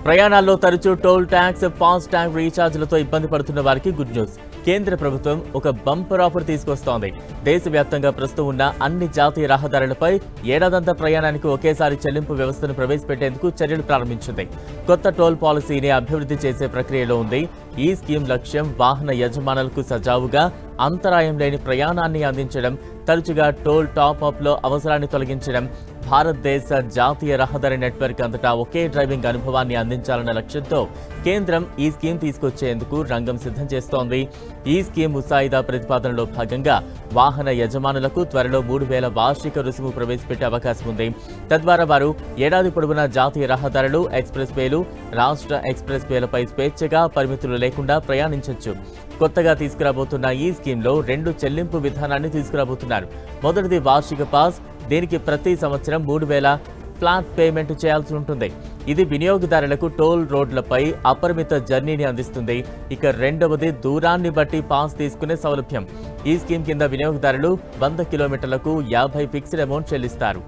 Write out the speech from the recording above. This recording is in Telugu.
ప్రయాణాల్లో తరచూ టోల్ ట్యాక్స్, ఫాస్టాగ్ రీఛార్జ్లతో ఇబ్బంది పడుతున్న వారికి గుడ్ న్యూస్. కేంద్ర ప్రభుత్వం ఒక బంపర్ ఆఫర్ తీసుకొస్తోంది. దేశవ్యాప్తంగా ప్రస్తుతం ఉన్న అన్ని జాతీయ రహదారులపై ఏడాదంతా ప్రయాణానికి ఒకేసారి చెల్లింపు వ్యవస్థను ప్రవేశపెట్టేందుకు చర్యలు ప్రారంభించింది. కొత్త టోల్ పాలసీని అభివృద్ధి చేసే ప్రక్రియలో ఉంది. ఈ స్కీమ్ లక్ష్యం వాహన యజమానులకు సజావుగా, అంతరాయం లేని ప్రయాణాన్ని అందించడం, తరచుగా టోల్ టాప్అప్లో అవసరాన్ని తొలగించడం, భారతదేశ జాతీయ రహదారి నెట్వర్క్ అంతటా ఒకే డ్రైవింగ్ అనుభవాన్ని అందించాలన్న లక్ష్యంతో కేంద్రం ఈ స్కీమ్ తీసుకొచ్చేందుకు రంగం సిద్ధం చేస్తోంది. ఈ స్కీమ్ ముసాయిదా ప్రతిపాదనలో భాగంగా వాహన యజమానులకు త్వరలో 3,000 వార్షిక రుసుము ప్రవేశపెట్టే అవకాశం ఉంది. తద్వారా వారు ఏడాది పొడవునా జాతీయ రహదారులు, ఎక్స్ప్రెస్ వేలు, రాష్ట్ర ఎక్స్ప్రెస్ వేలపై స్వేచ్ఛగా, పరిమితులు లేకుండా ప్రయాణించవచ్చు. కొత్తగా తీసుకురాబోతున్న ఈ స్కీమ్లో 2 చెల్లింపు విధానాన్ని తీసుకురాబోతున్నారు. మొదటిది వార్షిక పాస్. దీనికి ప్రతి సంవత్సరం 3,000 ఫ్లాట్ పేమెంట్ చేయాల్సి ఉంటుంది. ఇది వినియోగదారులకు టోల్ రోడ్లపై అపరిమిత జర్నీని అందిస్తుంది. ఇక రెండవది దూరాన్ని బట్టి పాస్ తీసుకునే సౌలభ్యం. ఈ స్కీమ్ కింద వినియోగదారులు 100 కిలోమీటర్లకు 50 ఫిక్స్డ్ అమౌంట్ చెల్లిస్తారు.